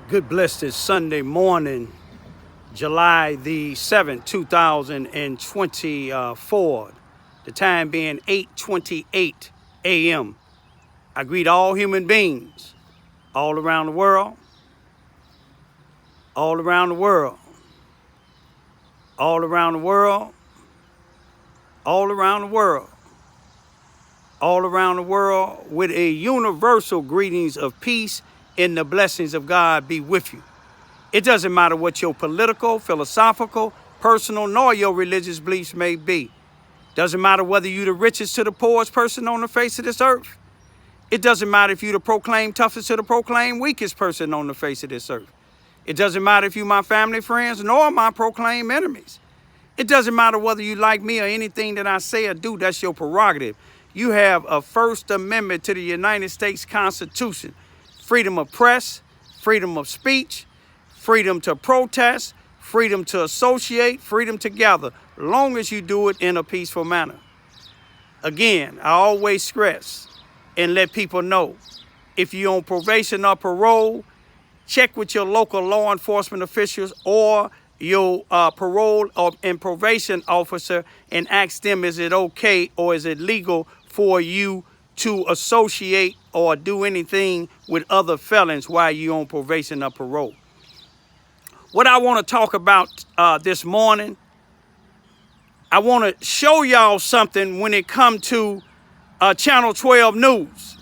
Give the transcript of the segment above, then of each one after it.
Good blessed Sunday morning, July the 7th, 2024. The time being 8:28 a.m. I greet all human beings all around the world, all around the world, all around the world, all around the world, all around the world with a universal greetings of peace and the blessings of God be with you. It doesn't matter what your political, philosophical, personal, nor your religious beliefs may be. Doesn't matter whether you're the richest to the poorest person on the face of this earth. It doesn't matter if you're the proclaimed toughest to the proclaimed weakest person on the face of this earth. It doesn't matter if you're my family, friends, nor my proclaimed enemies. It doesn't matter whether you like me or anything that I say or do. That's your prerogative. You have a First Amendment to the United States Constitution. Freedom of press, freedom of speech, freedom to protest, freedom to associate, freedom to gather, long as you do it in a peaceful manner. Again, I always stress and let people know, if you're on probation or parole, check with your local law enforcement officials or your parole and probation officer and ask them, is it okay or is it legal for you to associate or do anything with other felons while you're on probation or parole. What I want to talk about this morning, I want to show y'all something when it comes to Channel 12 News,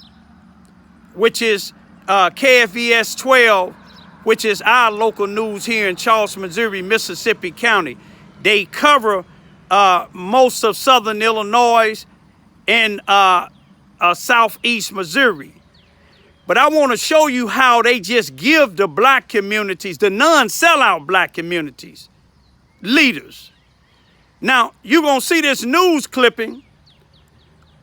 which is KFVS 12, which is our local news here in Charleston, Missouri, Mississippi County. They cover most of southern Illinois and southeast Missouri. But I want to show you how they just give the black communities, the non-sellout black communities, leaders. Now, you're going to see this news clipping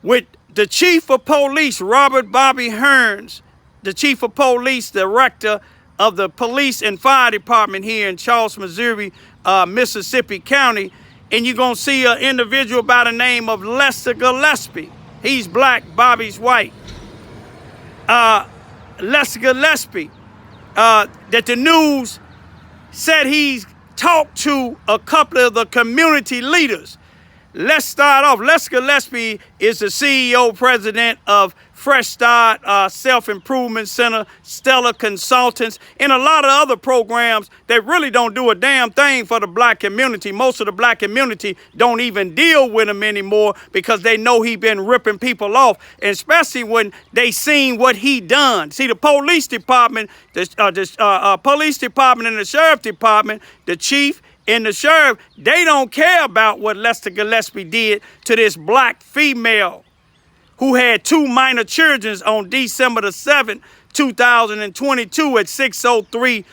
with the chief of police, Robert Bobby Hearns, the chief of police, director of the police and fire department here in Charleston, Missouri, Mississippi County. And you're going to see an individual by the name of Lester Gillespie. He's black, Bobby's white. Lester Gillespie, that the news said he's talked to a couple of the community leaders. Let's start off. Lester Gillespie is the CEO, president of Fresh Start, Self-Improvement Center, Stellar Consultants, and a lot of other programs that really don't do a damn thing for the black community. Most of the black community don't even deal with him anymore because they know he been ripping people off, and especially when they seen what he done. See, the police department, police department and the sheriff department, the chief and the sheriff, they don't care about what Lester Gillespie did to this black female who had two minor children on December the 7th, 2022 at 603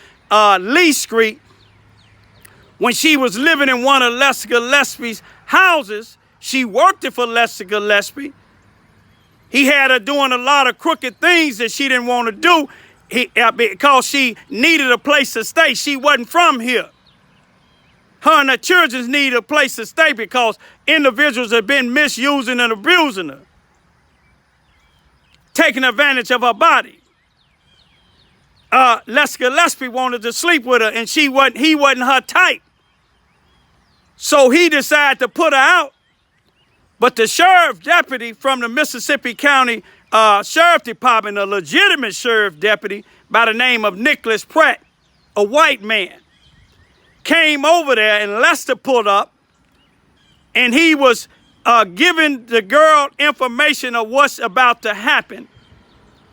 Lee Street. When she was living in one of Lester Gillespie's houses, she worked it for Lester Gillespie. He had her doing a lot of crooked things that she didn't want to do because she needed a place to stay. She wasn't from here. Her and her children needed a place to stay because individuals have been misusing and abusing her, taking advantage of her body. Lester Gillespie wanted to sleep with her, and he wasn't her type. So he decided to put her out. But the sheriff deputy from the Mississippi County Sheriff Department, a legitimate sheriff deputy by the name of Nicholas Pratt, a white man, came over there, and Lester pulled up, and he was giving the girl information of what's about to happen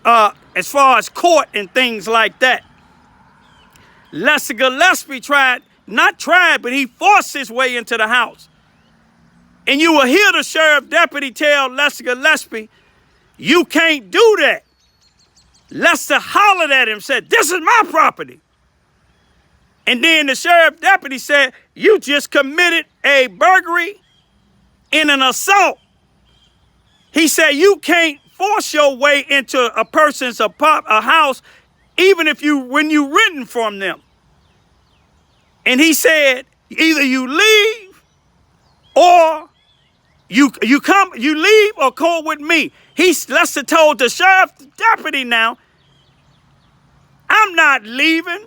as far as court and things like that. Lester Gillespie but he forced his way into the house. And you will hear the sheriff deputy tell Lester Gillespie, you can't do that. Lester hollered at him, said, this is my property. And then the sheriff deputy said, you just committed a burglary and an assault. He said, you can't force your way into a person's a house, even when you renting from them. And he said, either you leave or you leave or come with me. Lester told the sheriff deputy now, I'm I'm not leaving,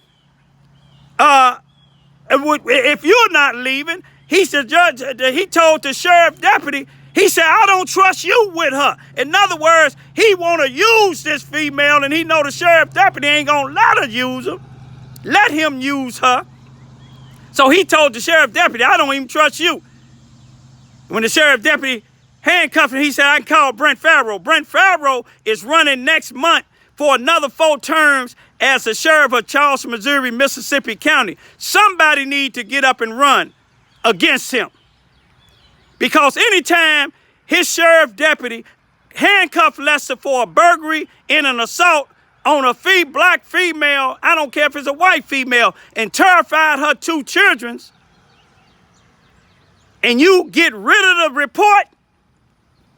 if you're not leaving, he told the sheriff deputy, he said, I don't trust you with her. In other words, he want to use this female, and he know the sheriff deputy ain't going to let her use her. Let him use her. So he told the sheriff deputy, I don't even trust you. When the sheriff deputy handcuffed him, he said, I can call Brent Farrow. Brent Farrow is running next month for another 4 terms as the sheriff of Charleston, Missouri, Mississippi County. Somebody need to get up and run against him. Because anytime his sheriff deputy handcuffed Lester for a burglary and an assault on a black female, I don't care if it's a white female, and terrified her 2 children, and you get rid of the report,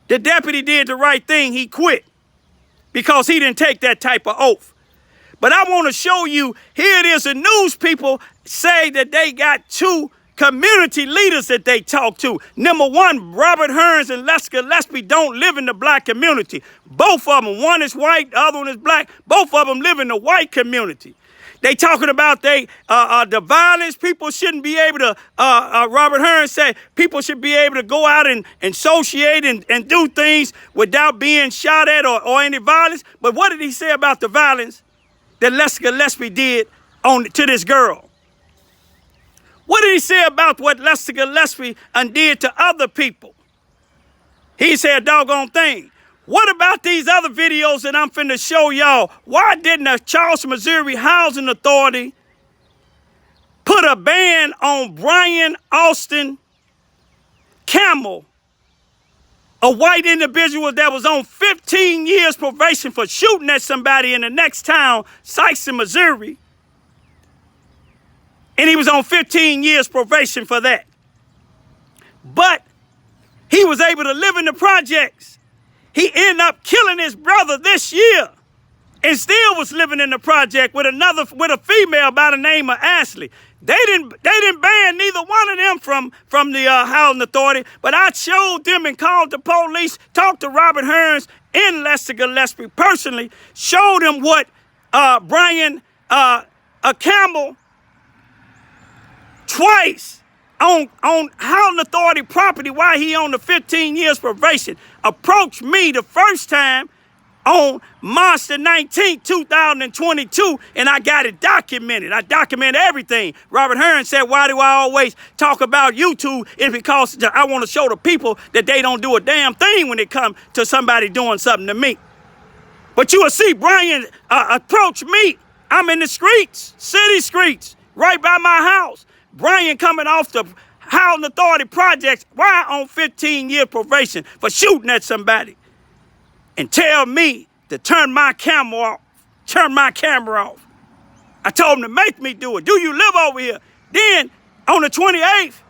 the deputy did the right thing. He quit because he didn't take that type of oath. But I want to show you, here it is, the news people say that they got 2 community leaders that they talk to. Number 1, Robert Hearns and Lester Gillespie don't live in the black community. Both of them, one is white, the other one is black. Both of them live in the white community. They talking about the violence. People shouldn't be able to, Robert Hearns said, people should be able to go out and associate and do things without being shot at or any violence. But what did he say about the violence that Lester Gillespie did to this girl? What did he say about what Lester Gillespie did to other people? He said a doggone thing. What about these other videos that I'm finna show y'all? Why didn't the Charleston, Missouri Housing Authority put a ban on Brian Austin Campbell, a white individual that was on 15 years probation for shooting at somebody in the next town, Sykes, Missouri? And he was on 15 years probation for that. But he was able to live in the projects. He ended up killing his brother this year and still was living in the project with a female by the name of Ashley. They didn't ban neither one of them from the housing authority, but I showed them and called the police, talked to Robert Hearns and Lester Gillespie personally, showed them what Brian Campbell twice on housing authority property while he on the 15 years probation, approached me the first time on March the 19th, 2022, and I got it documented. I documented everything. Robert Hearns said, why do I always talk about YouTube? It's because I want to show the people that they don't do a damn thing when it comes to somebody doing something to me. But you will see Brian approach me. I'm in the streets, city streets, right by my house. Brian coming off the housing authority projects while on 15-year probation for shooting at somebody, and tell me to turn my camera off. I told him to make me do it. Do you live over here? Then on the 28th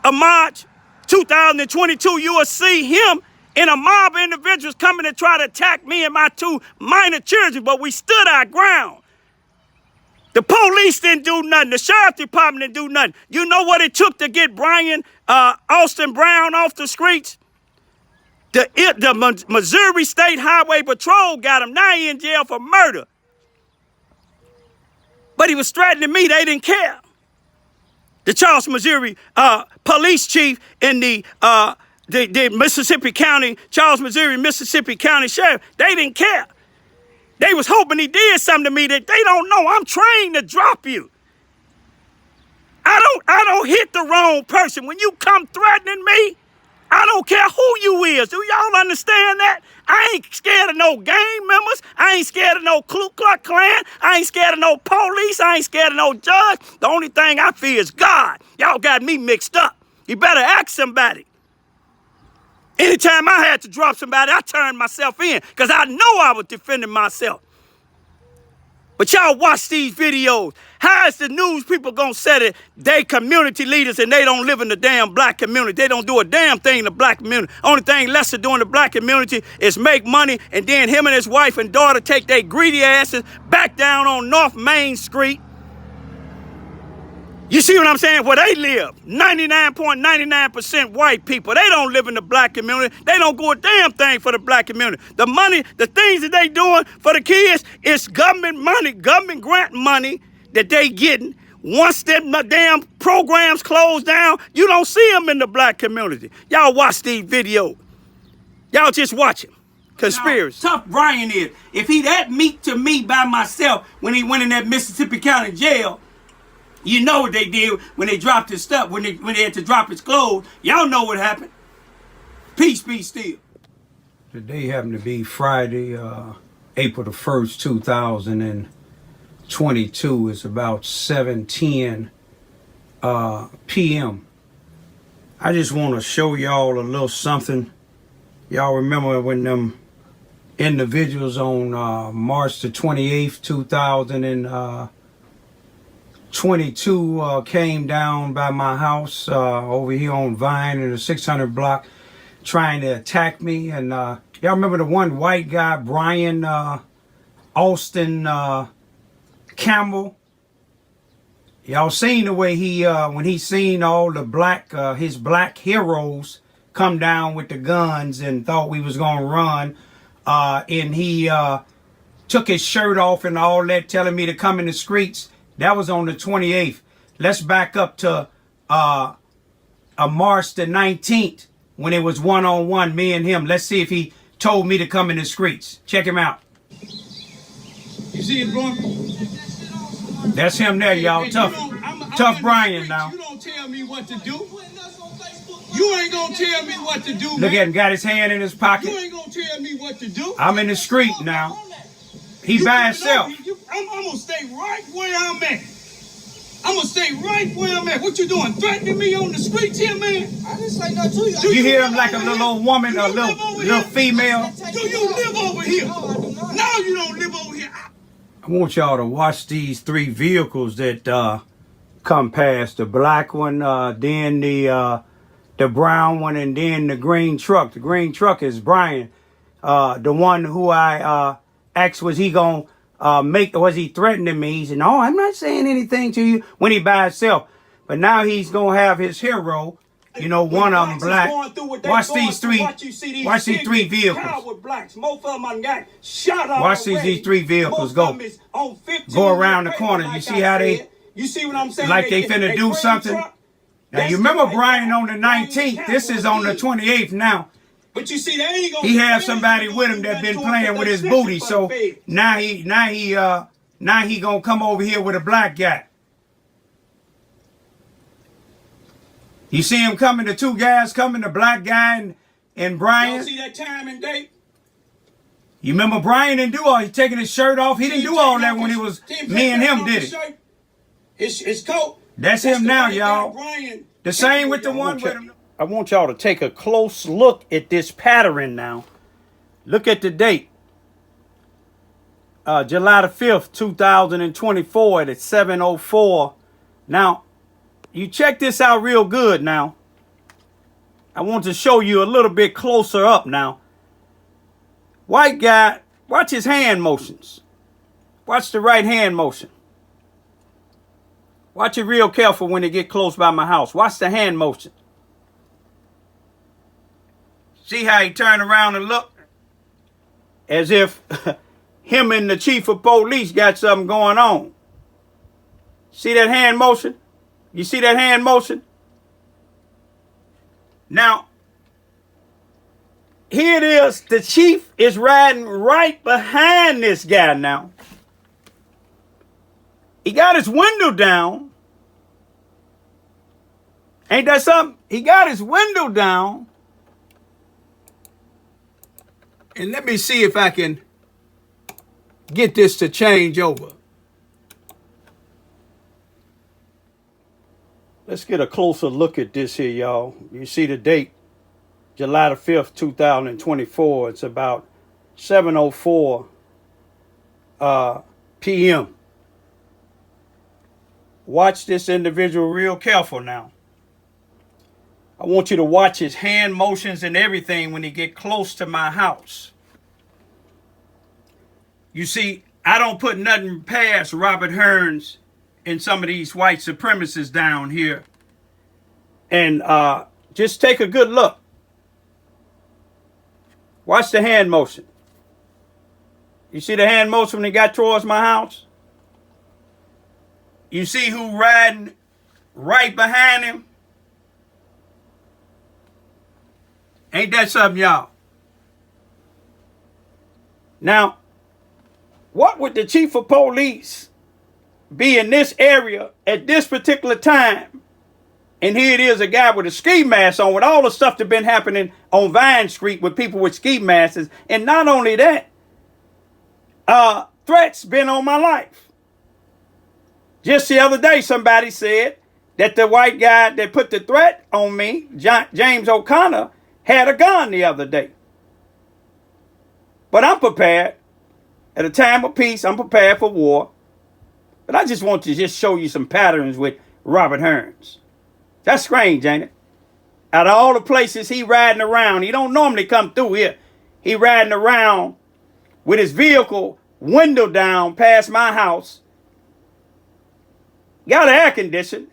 of March 2022, you will see him and a mob of individuals coming to try to attack me and my 2 minor children, but we stood our ground. The police didn't do nothing. The sheriff department didn't do nothing. You know what it took to get Brian Austin Brown off the streets? The Missouri State Highway Patrol got him. Now he in jail for murder. But he was threatening me. They didn't care. The Charleston, Missouri police chief and the Mississippi County, Charleston, Missouri, Mississippi County sheriff, they didn't care. They was hoping he did something to me that they don't know. I'm trained to drop you. I don't hit the wrong person. When you come threatening me, I don't care who you is. Do y'all understand that? I ain't scared of no gang members. I ain't scared of no Ku Klux Klan. I ain't scared of no police. I ain't scared of no judge. The only thing I fear is God. Y'all got me mixed up. You better ask somebody. Anytime I had to drop somebody, I turned myself in because I know I was defending myself. But y'all watch these videos. How is the news people gonna say that they community leaders and they don't live in the damn black community? They don't do a damn thing in the black community. Only thing Lester doing in the black community is make money, and then him and his wife and daughter take their greedy asses back down on North Main Street. You see what I'm saying? Where they live, 99.99% white people. They don't live in the black community. They don't do a damn thing for the black community. The money, the things that they doing for the kids is government money, government grant money that they getting. Once them damn programs close down, you don't see them in the black community. Y'all watch these videos. Y'all just watch them. Conspiracy. How tough Brian is. If he that meek to me by myself when he went in that Mississippi County jail, you know what they did when they dropped his stuff, when they had to drop his clothes. Y'all know what happened. Peace be still. Today happened to be Friday, April the 1st, 2022. It's about 7:10 p.m. I just want to show y'all a little something. Y'all remember when them individuals on March the 28th, 2022 came down by my house over here on Vine in the 600 block trying to attack me. And y'all remember the one white guy, Brian Austin Campbell? Y'all seen the way he, when he seen all the his black heroes come down with the guns and thought we was gonna run, and he took his shirt off and all that, telling me to come in the streets. That was on the 28th. Let's back up to March the 19th when it was one-on-one, me and him. Let's see if he told me to come in the streets. Check him out. You see it, bro? That's him there, y'all. Tough Brian now. You don't tell me what to do. You ain't gonna tell me what to do, man. Look at him, got his hand in his pocket. You ain't gonna tell me what to do. I'm in the street now. He by himself. I'm gonna stay right where I'm at. I'm gonna stay right where I'm at. What you doing? Threatening me on the streets here, man? I didn't say nothing to you. Do you hear him like a little old woman, a little female? Do you live over here? No, I do not. No, you don't live over here. I want y'all to watch these three vehicles that come past. The black one, then the brown one, and then the green truck. The green truck is Brian, the one who I asked was he gonna was he threatening me? He said, no, I'm not saying anything to you, when he by himself. But now he's gonna have his hero, you know, one of them black. Watch these three vehicles. Watch these three vehicles go around the corner. You see how they, like they finna do something? Now you remember Brian on the 19th. This is on the 28th now. But you see, they ain't gonna. He has somebody with him that been playing with his booty. So now he gonna come over here with a black guy. You see him coming, the two guys coming, the black guy and Brian. You see that time and date? You remember Brian didn't do all, he taking his shirt off. He didn't do all that when it was me and him did it. His coat. That's him now, y'all. The same with the one with him. I want y'all to take a close look at this pattern now. Look at the date. July the 5th, 2024 at 7:04. Now, you check this out real good now. I want to show you a little bit closer up now. White guy, watch his hand motions. Watch the right hand motion. Watch it real careful when they get close by my house. Watch the hand motion. See how he turned around and looked? As if him and the chief of police got something going on. See that hand motion? You see that hand motion? Now, here it is. The chief is riding right behind this guy now. He got his window down. Ain't that something? He got his window down. And let me see if I can get this to change over. Let's get a closer look at this here, y'all. You see the date, July the 5th, 2024. It's about 7:04 p.m. Watch this individual real careful now. I want you to watch his hand motions and everything when he get close to my house. You see, I don't put nothing past Robert Hearns and some of these white supremacists down here. And just take a good look. Watch the hand motion. You see the hand motion when he got towards my house? You see who riding right behind him? Ain't that something, y'all? Now, what would the chief of police be in this area at this particular time? And here it is, a guy with a ski mask on, with all the stuff that's been happening on Vine Street with people with ski masks. And not only that, threats been on my life. Just the other day, somebody said that the white guy that put the threat on me, James O'Connor, had a gun the other day. But I'm prepared. At a time of peace, I'm prepared for war. But I just want to just show you some patterns with Robert Hearns. That's strange, ain't it? Out of all the places he riding around, he don't normally come through here. He riding around with his vehicle window down past my house. Got an air condition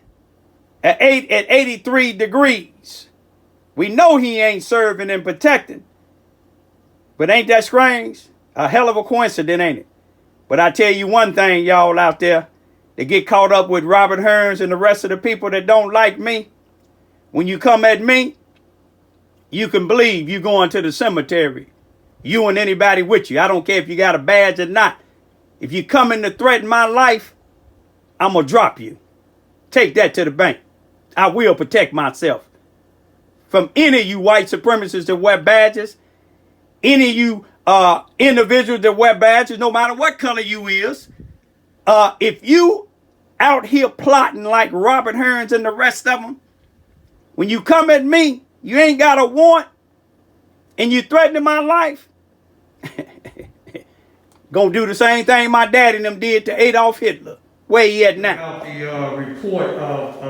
at 83 degrees. We know he ain't serving and protecting. But ain't that strange? A hell of a coincidence, ain't it? But I tell you one thing, y'all out there, that get caught up with Robert Hearns and the rest of the people that don't like me. When you come at me, you can believe you going to the cemetery. You and anybody with you. I don't care if you got a badge or not. If you come in to threaten my life, I'm going to drop you. Take that to the bank. I will protect myself. From any of you white supremacists that wear badges, any of you individuals that wear badges, no matter what color you is, if you out here plotting like Robert Hearns and the rest of them, when you come at me, you ain't got a warrant, and you threatening my life, gonna do the same thing my daddy and them did to Adolf Hitler. Where he at now? The report of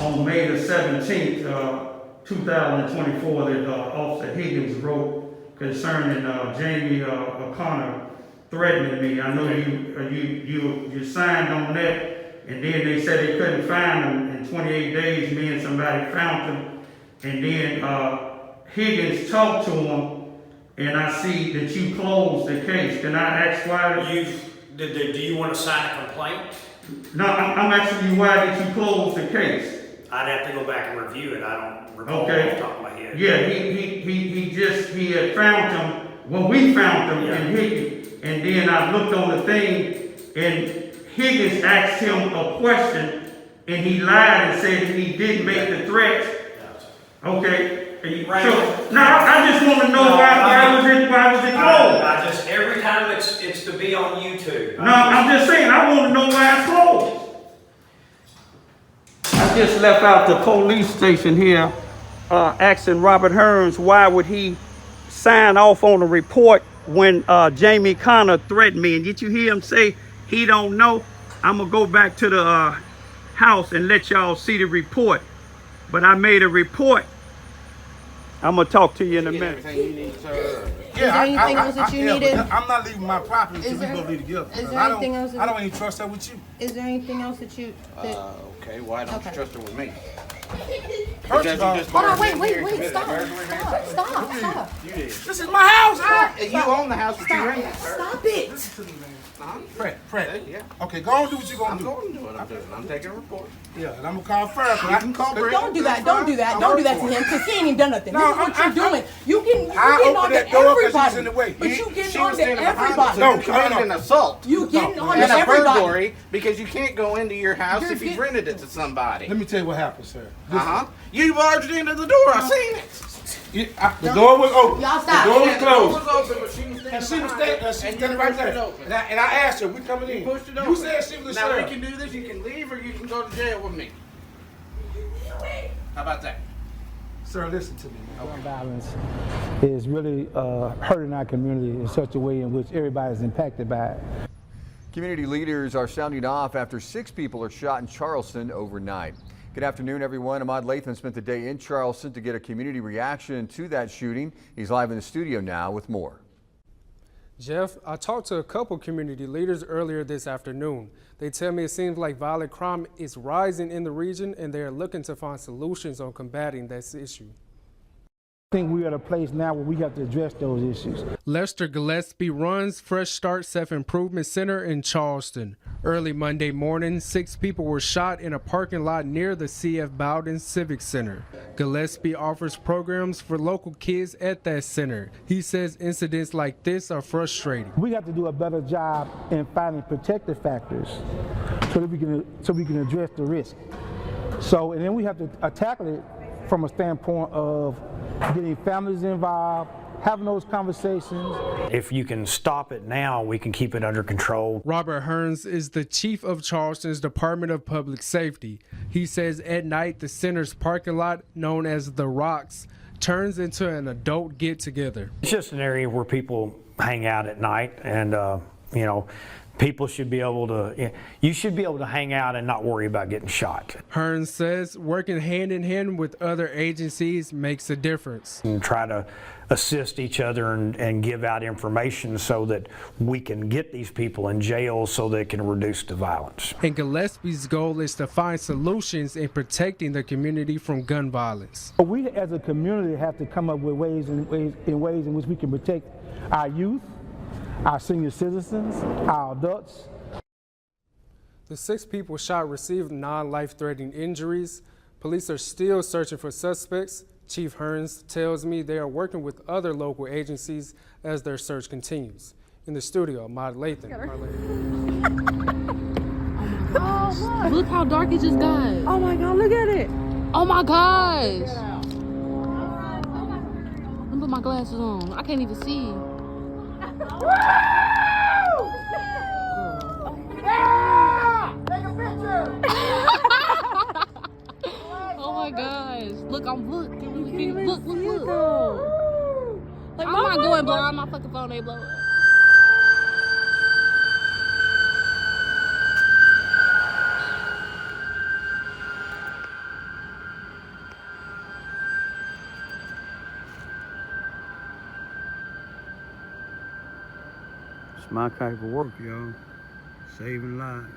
on May the 17th, 2024, that Officer Higgins wrote concerning Jamie O'Connor threatening me. I know you signed on that, and then they said they couldn't find him in 28 days. Me and somebody found him, and then Higgins talked to him, and I see that you closed the case. Can I ask why? Do you want to sign a complaint? No, I'm asking you, why did you close the case? I'd have to go back and review it. I don't recall off the top of my head. Yeah, he had found him. Well, we found him in Higgins, and then I looked on the thing, and Higgins asked him a question, and he lied and said he didn't make the threats. Okay. So now I just want to know why was it closed? Every time it's to be on YouTube. No, I'm just saying, I want to know why it's closed. I just left out the police station here, asking Robert Hearns why would he sign off on a report when Jamie Connor threatened me. And did you hear him say he don't know? I'm gonna go back to the house and let y'all see the report. But I made a report. I'm gonna talk to you in a minute. You need, sir. Is there anything else that you needed? I'm not leaving my property until we go leave together. Is there anything else? I don't even trust that with you. Is there anything else that you? Okay, why don't you trust her with me? First of all, hold on, wait, stop. You did. This is my house. You own the house, but you rent it. Stop it. Fred. Yeah. Okay, go on and do what you're gonna do. I'm going to do what I'm doing. I'm taking a report. Yeah, and I'm gonna call fire. I can call. Don't do that to him, because he ain't even done nothing. No, this is what you're doing. You getting I on to that door 'cause everybody. she's in the way. But you getting She on was to standing behind us, everybody. so No, you committed an assault. You getting on to And a everybody. burglary because you can't go into your house You're if you've rented it to somebody. Let me tell you what happened, sir. You barged into the door. I seen it. The door was open. Y'all stop. The door was The door closed. was open, but she was And standing she was behind standing us, right and you there. pushed it open. And I asked her, we coming in. You pushed it open. You said she was a Now we sheriff. can do this. You can leave, or you can go to jail with me. How about that? Sir, listen to me. Gun violence is really hurting our community in such a way in which everybody is impacted by it. Community leaders are sounding off after 6 people are shot in Charleston overnight. Good afternoon, everyone. Ahmad Latham spent the day in Charleston to get a community reaction to that shooting. He's live in the studio now with more. Jeff, I talked to a couple community leaders earlier this afternoon. They tell me it seems like violent crime is rising in the region and they are looking to find solutions on combating this issue. I think we're at a place now where we have to address those issues. Lester Gillespie runs Fresh Start Self-Improvement Center in Charleston. Early Monday morning, 6 people were shot in a parking lot near the C.F. Bowden Civic Center. Gillespie offers programs for local kids at that center. He says incidents like this are frustrating. We have to do a better job in finding protective factors so we can address the risk. And then we have to tackle it from a standpoint of getting families involved, having those conversations. If you can stop it now, we can keep it under control. Robert Hearns is the chief of Charleston's Department of Public Safety. He says at night the center's parking lot, known as The Rocks, turns into an adult get-together. It's just an area where people hang out at night, and people should be able to, you should be able to hang out and not worry about getting shot. Hearns says working hand in hand with other agencies makes a difference. And try to assist each other and give out information so that we can get these people in jail so they can reduce the violence. And Gillespie's goal is to find solutions in protecting the community from gun violence. We as a community have to come up with ways in which we can protect our youth, our senior citizens, our adults. The 6 people shot received non-life-threatening injuries. Police are still searching for suspects. Chief Hearns tells me they are working with other local agencies as their search continues. In the studio, Ahmad Latham. Oh, look how dark it just got. Oh my God, look at it. Oh my gosh. Let me put my glasses on. I can't even see. Oh my gosh. Look, look. Like, I'm not going blind. My fucking phone ain't blowing. It's my type of work, y'all. Saving lives.